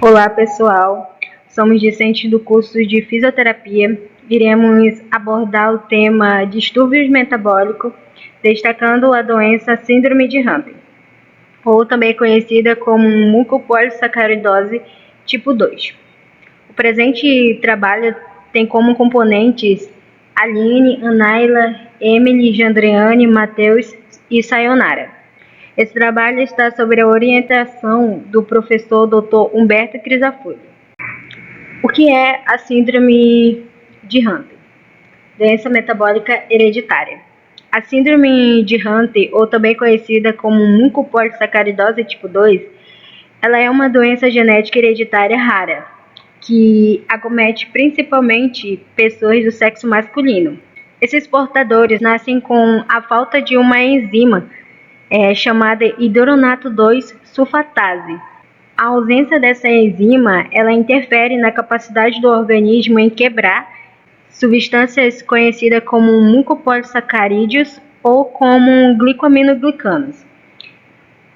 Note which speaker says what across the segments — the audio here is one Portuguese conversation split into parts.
Speaker 1: Olá, pessoal. Somos discentes do curso de fisioterapia. Iremos abordar o tema distúrbios metabólicos, destacando a doença síndrome de Hunter, ou também conhecida como mucopolissacaridose tipo 2. O presente trabalho tem como componentes Aline, Anaila, Emily, Jandreane, Matheus e Sayonara. Esse trabalho está sob a orientação do professor Dr. Humberto Crisafulli. O que é a síndrome de Hunter? Doença metabólica hereditária. A síndrome de Hunter, ou também conhecida como mucopolissacaridose tipo 2, ela é uma doença genética hereditária rara, que acomete principalmente pessoas do sexo masculino. Esses portadores nascem com a falta de uma enzima chamada hidronato 2 sulfatase. A ausência dessa enzima, ela interfere na capacidade do organismo em quebrar substâncias conhecidas como mucopolissacarídeos ou como glicoaminoglicanos.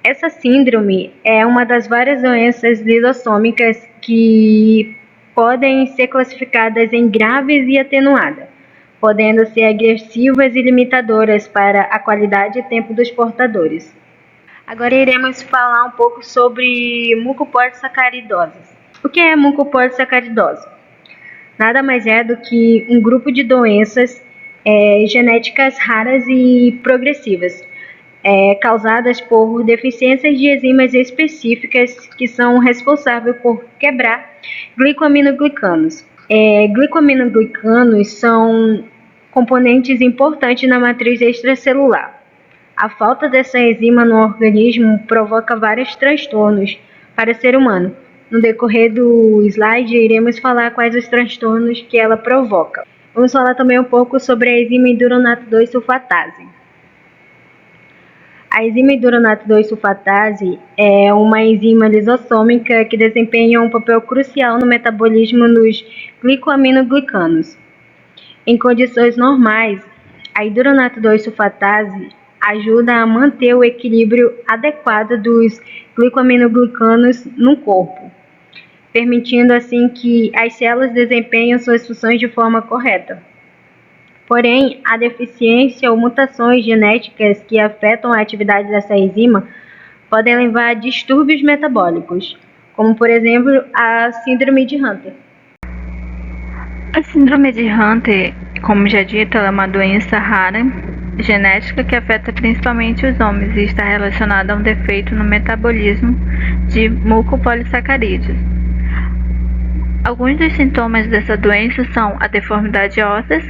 Speaker 1: Essa síndrome é uma das várias doenças lisossômicas que podem ser classificadas em graves e atenuadas, podendo ser agressivas e limitadoras para a qualidade e tempo dos portadores. Agora iremos falar um pouco sobre mucopolissacaridose. O que é mucopolissacaridose? Nada mais é do que um grupo de doenças genéticas raras e progressivas, causadas por deficiências de enzimas específicas que são responsáveis por quebrar glicoaminoglicanos. Glicoaminoglicanos são componentes importantes na matriz extracelular. A falta dessa enzima no organismo provoca vários transtornos para o ser humano. No decorrer do slide, iremos falar quais os transtornos que ela provoca. Vamos falar também um pouco sobre a enzima hidronato 2 sulfatase. A enzima hidronato 2 sulfatase é uma enzima lisossômica que desempenha um papel crucial no metabolismo dos glicoaminoglicanos. Em condições normais, a hidronato 2 sulfatase ajuda a manter o equilíbrio adequado dos glicoaminoglicanos no corpo, permitindo assim que as células desempenhem suas funções de forma correta. Porém, a deficiência ou mutações genéticas que afetam a atividade dessa enzima podem levar a distúrbios metabólicos, como por exemplo a síndrome de Hunter.
Speaker 2: A síndrome de Hunter, como já dito, ela é uma doença rara genética que afeta principalmente os homens e está relacionada a um defeito no metabolismo de mucopolissacarídeos. Alguns dos sintomas dessa doença são a deformidade óssea,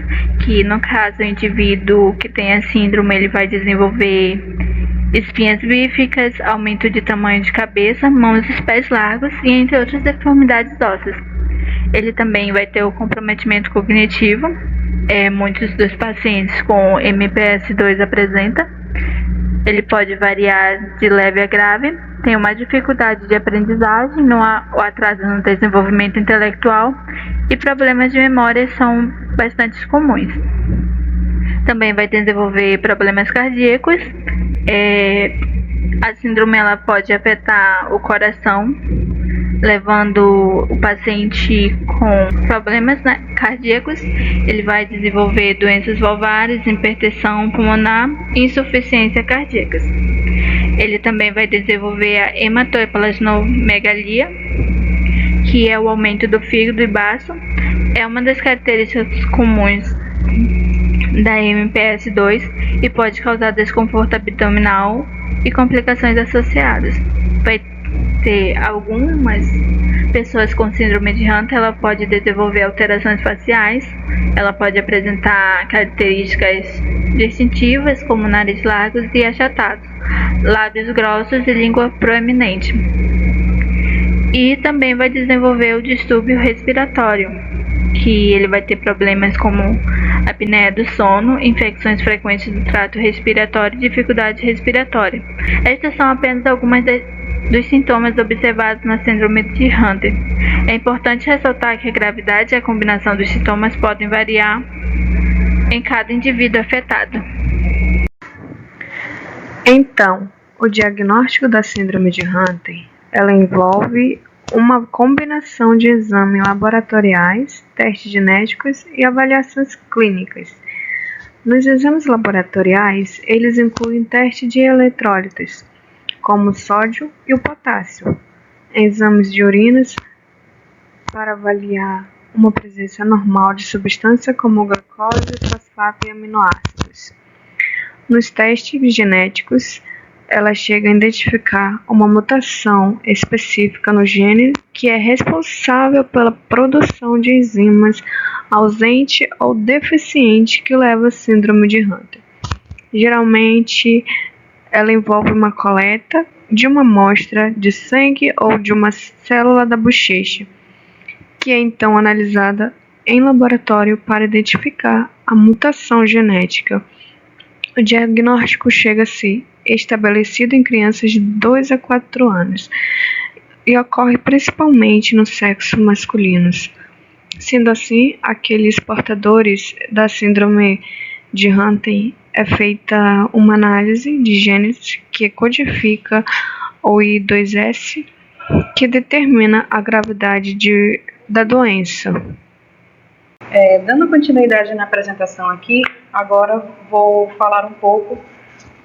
Speaker 2: que no caso o indivíduo que tem a síndrome ele vai desenvolver espinhas bíficas, aumento de tamanho de cabeça, mãos e pés largos e entre outras deformidades ósseas. Ele também vai ter o comprometimento cognitivo, muitos dos pacientes com MPS 2 apresentam. Ele pode variar de leve a grave, tem uma dificuldade de aprendizagem, o atraso no desenvolvimento intelectual e problemas de memória são bastante comuns. Também vai desenvolver problemas cardíacos. A síndrome ela pode afetar o coração, levando o paciente com problemas cardíacos. Ele vai desenvolver doenças valvares, hipertensão pulmonar e insuficiência cardíaca. Ele também vai desenvolver a hematohepalasmomegalia, que é o aumento do fígado e baço. É uma das características comuns da MPS 2 e pode causar desconforto abdominal e complicações associadas. Vai ter algumas pessoas com síndrome de Hunter, ela pode desenvolver alterações faciais, ela pode apresentar características distintivas como nariz largos e achatados, lábios grossos e língua proeminente. E também vai desenvolver o distúrbio respiratório, que ele vai ter problemas como apneia do sono, infecções frequentes do trato respiratório e dificuldade respiratória. Estas são apenas algumas dos sintomas observados na síndrome de Hunter. É importante ressaltar que a gravidade e a combinação dos sintomas podem variar em cada indivíduo afetado.
Speaker 3: Então, o diagnóstico da síndrome de Hunter, ela envolve uma combinação de exames laboratoriais, testes genéticos e avaliações clínicas. Nos exames laboratoriais, eles incluem testes de eletrólitos, como o sódio e o potássio, exames de urinas para avaliar uma presença normal de substâncias como glicose, fosfato e aminoácidos. Nos testes genéticos, ela chega a identificar uma mutação específica no gene que é responsável pela produção de enzimas ausente ou deficiente que leva à síndrome de Hunter. Geralmente, ela envolve uma coleta de uma amostra de sangue ou de uma célula da bochecha, que é então analisada em laboratório para identificar a mutação genética. O diagnóstico chega a ser estabelecido em crianças de 2 a 4 anos e ocorre principalmente no sexo masculino. Sendo assim, aqueles portadores da síndrome de Hunter é feita uma análise de genes que codifica o I2S, que determina a gravidade da doença.
Speaker 4: Dando continuidade na apresentação aqui, agora vou falar um pouco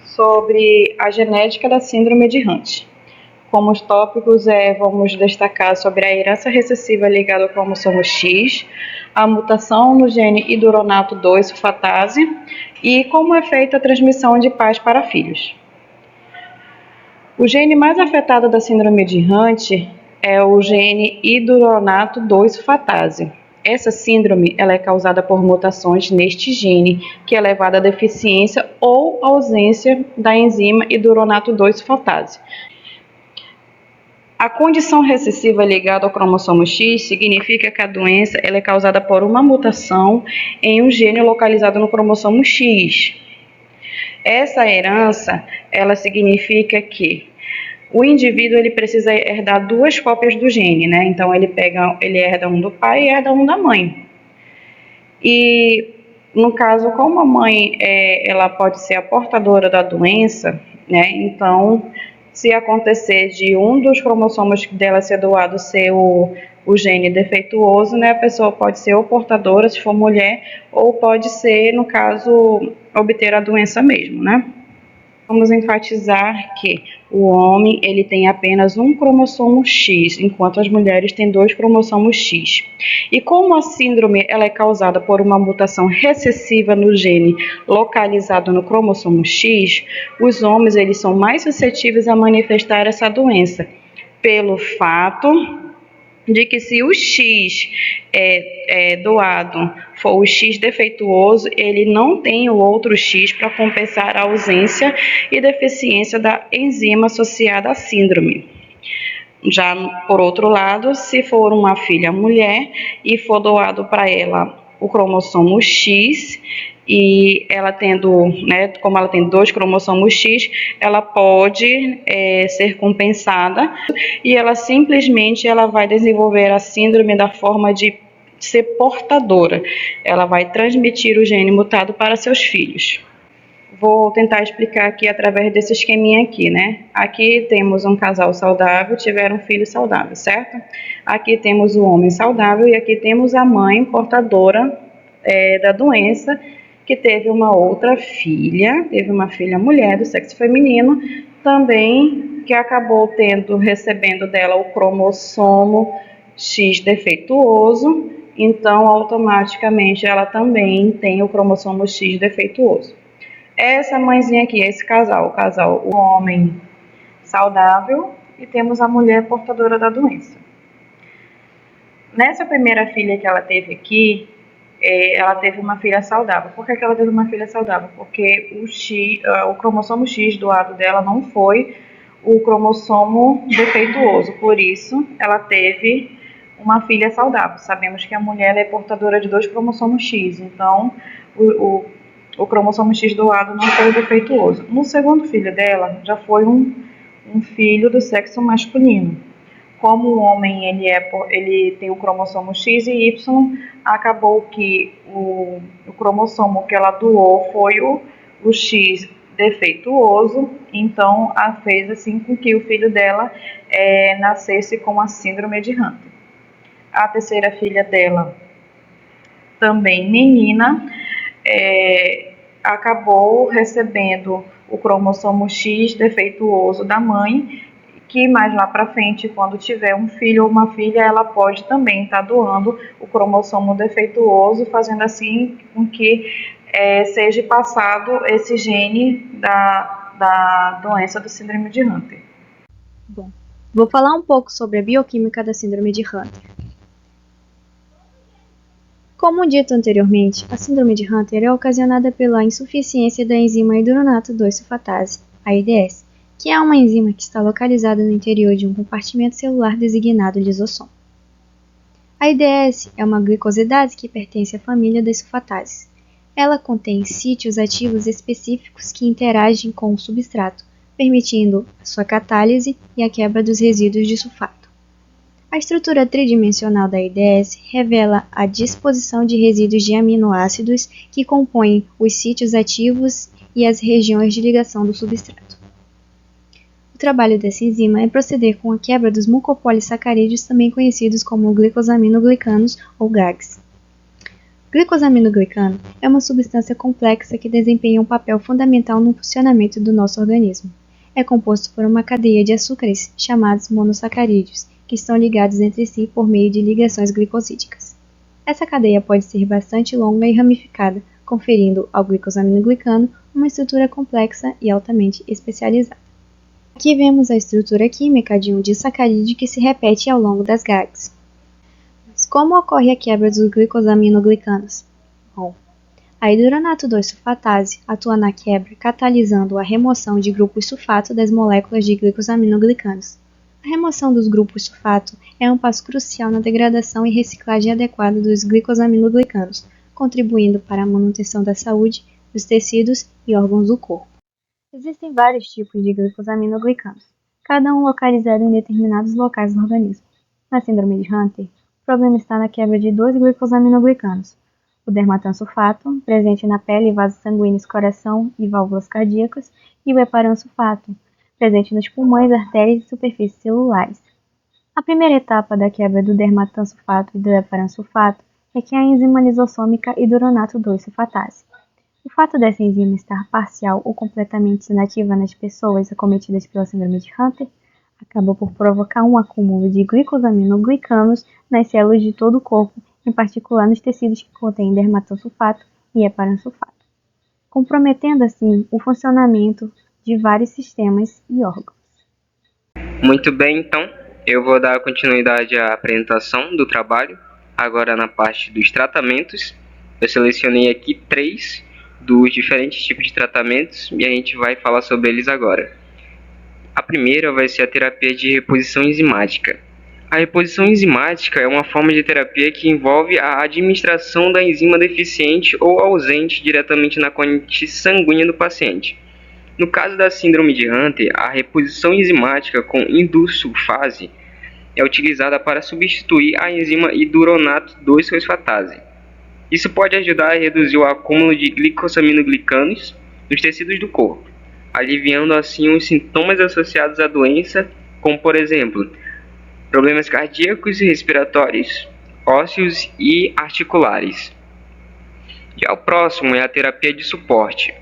Speaker 4: sobre a genética da síndrome de Hunter. Como os tópicos, vamos destacar sobre a herança recessiva ligada ao cromossomo X, a mutação no gene hidronato 2 sulfatase e como é feita a transmissão de pais para filhos. O gene mais afetado da síndrome de Hunter é o gene hidronato 2 sulfatase. Essa síndrome ela é causada por mutações neste gene, que é levada à deficiência ou ausência da enzima hidronato 2 sulfatase. A condição recessiva ligada ao cromossomo X significa que a doença ela é causada por uma mutação em um gene localizado no cromossomo X. Essa herança ela significa que o indivíduo ele precisa herdar 2 cópias do gene, né? Então ele herda um do pai e herda um da mãe. E no caso, como a mãe ela pode ser a portadora da doença, né? Então, se acontecer de um dos cromossomos dela ser doado ser o gene defeituoso, né? A pessoa pode ser ou portadora, se for mulher, ou pode ser, no caso, obter a doença mesmo, né? Vamos enfatizar que o homem ele tem apenas um cromossomo X, enquanto as mulheres têm 2 cromossomos X. E como a síndrome ela é causada por uma mutação recessiva no gene localizado no cromossomo X, os homens eles são mais suscetíveis a manifestar essa doença, pelo fato de que se o X doado for o X defeituoso, ele não tem o outro X para compensar a ausência e deficiência da enzima associada à síndrome. Já, por outro lado, se for uma filha mulher e for doado para ela o cromossomo X, e ela tendo, né, como ela tem 2 cromossomos X, ela pode ser compensada e ela simplesmente vai desenvolver a síndrome da forma de ser portadora. Ela vai transmitir o gene mutado para seus filhos. Vou tentar explicar aqui através desse esqueminha aqui, né? Aqui temos um casal saudável, tiveram um filho saudável, certo? Aqui temos o homem saudável e aqui temos a mãe portadora da doença, que teve uma outra filha, teve uma filha mulher do sexo feminino, também que acabou recebendo dela o cromossomo X defeituoso, então automaticamente ela também tem o cromossomo X defeituoso. Essa mãezinha aqui, esse casal, o homem saudável e temos a mulher portadora da doença. Nessa primeira filha que ela teve aqui, ela teve uma filha saudável. Por que ela teve uma filha saudável? Porque o cromossomo X doado dela não foi o cromossomo defeituoso, por isso ela teve uma filha saudável. Sabemos que a mulher é portadora de 2 cromossomos X, então o cromossomo X doado não foi o defeituoso. No segundo filho dela, já foi um filho do sexo masculino. Como o homem ele tem o cromossomo X e Y, acabou que o cromossomo que ela doou foi o X defeituoso, então a fez assim com que o filho dela nascesse com a síndrome de Hunter. A terceira filha dela, também menina, acabou recebendo o cromossomo X defeituoso da mãe, que mais lá para frente, quando tiver um filho ou uma filha, ela pode também estar doando o cromossomo defeituoso, fazendo assim com que seja passado esse gene da doença do síndrome de Hunter.
Speaker 1: Bom, vou falar um pouco sobre a bioquímica da síndrome de Hunter. Como dito anteriormente, a síndrome de Hunter é ocasionada pela insuficiência da enzima hidronato 2-sulfatase, AIDS, que é uma enzima que está localizada no interior de um compartimento celular designado lisossomo. A AIDS é uma glicosidase que pertence à família das sulfatases. Ela contém sítios ativos específicos que interagem com o substrato, permitindo a sua catálise e a quebra dos resíduos de sulfato. A estrutura tridimensional da AIDS revela a disposição de resíduos de aminoácidos que compõem os sítios ativos e as regiões de ligação do substrato. O trabalho dessa enzima é proceder com a quebra dos mucopolissacarídeos, também conhecidos como glicosaminoglicanos ou GAGs. Glicosaminoglicano é uma substância complexa que desempenha um papel fundamental no funcionamento do nosso organismo. É composto por uma cadeia de açúcares chamados monossacarídeos, que estão ligados entre si por meio de ligações glicosídicas. Essa cadeia pode ser bastante longa e ramificada, conferindo ao glicosaminoglicano uma estrutura complexa e altamente especializada. Aqui vemos a estrutura química de um disacarídeo que se repete ao longo das GAGs. Mas como ocorre a quebra dos glicosaminoglicanos? Bom, a hidronato 2-sulfatase atua na quebra, catalisando a remoção de grupos sulfato das moléculas de glicosaminoglicanos. A remoção dos grupos sulfato é um passo crucial na degradação e reciclagem adequada dos glicosaminoglicanos, contribuindo para a manutenção da saúde dos tecidos e órgãos do corpo. Existem vários tipos de glicosaminoglicanos, cada um localizado em determinados locais do organismo. Na síndrome de Hunter, o problema está na quebra de dois glicosaminoglicanos, o dermatansulfato, presente na pele, vasos sanguíneos, coração e válvulas cardíacas, e o heparansulfato, presente nos pulmões, artérias e superfícies celulares. A primeira etapa da quebra do dermatansulfato e do heparansulfato é que a enzima lisossômica hidronato 2-sulfatase. O fato dessa enzima estar parcial ou completamente inativa nas pessoas acometidas pela síndrome de Hunter acaba por provocar um acúmulo de glicosaminoglicanos nas células de todo o corpo, em particular nos tecidos que contêm dermatansulfato e heparansulfato, comprometendo assim o funcionamento de vários sistemas e órgãos.
Speaker 5: Muito bem, então, eu vou dar continuidade à apresentação do trabalho, agora na parte dos tratamentos. Eu selecionei aqui 3 dos diferentes tipos de tratamentos e a gente vai falar sobre eles agora. A primeira vai ser a terapia de reposição enzimática. A reposição enzimática é uma forma de terapia que envolve a administração da enzima deficiente ou ausente diretamente na corrente sanguínea do paciente. No caso da síndrome de Hunter, a reposição enzimática com indussulfase é utilizada para substituir a enzima hidronato 2-fosfatase. Isso pode ajudar a reduzir o acúmulo de glicosaminoglicanos nos tecidos do corpo, aliviando assim os sintomas associados à doença, como por exemplo, problemas cardíacos e respiratórios, ósseos e articulares. Já o próximo é a terapia de suporte.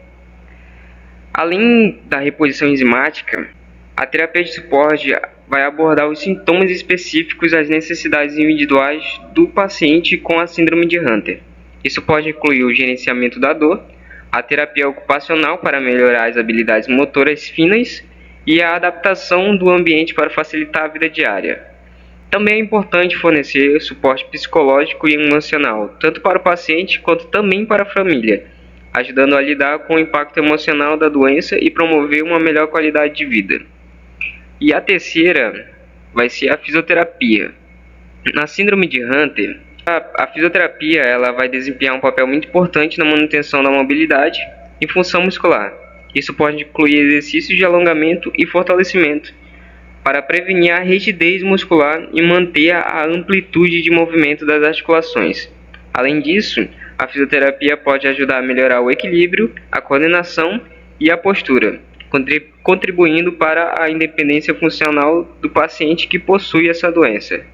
Speaker 5: Além da reposição enzimática, a terapia de suporte vai abordar os sintomas específicos às necessidades individuais do paciente com a síndrome de Hunter. Isso pode incluir o gerenciamento da dor, a terapia ocupacional para melhorar as habilidades motoras finas e a adaptação do ambiente para facilitar a vida diária. Também é importante fornecer suporte psicológico e emocional, tanto para o paciente quanto também para a família, ajudando a lidar com o impacto emocional da doença e promover uma melhor qualidade de vida. E a vai ser a fisioterapia. Na síndrome de Hunter, a fisioterapia ela vai desempenhar um papel muito importante na manutenção da mobilidade e função muscular. Isso pode incluir exercícios de alongamento e fortalecimento, para prevenir a rigidez muscular e manter a amplitude de movimento das articulações. Além disso, a fisioterapia pode ajudar a melhorar o equilíbrio, a coordenação e a postura, contribuindo para a independência funcional do paciente que possui essa doença.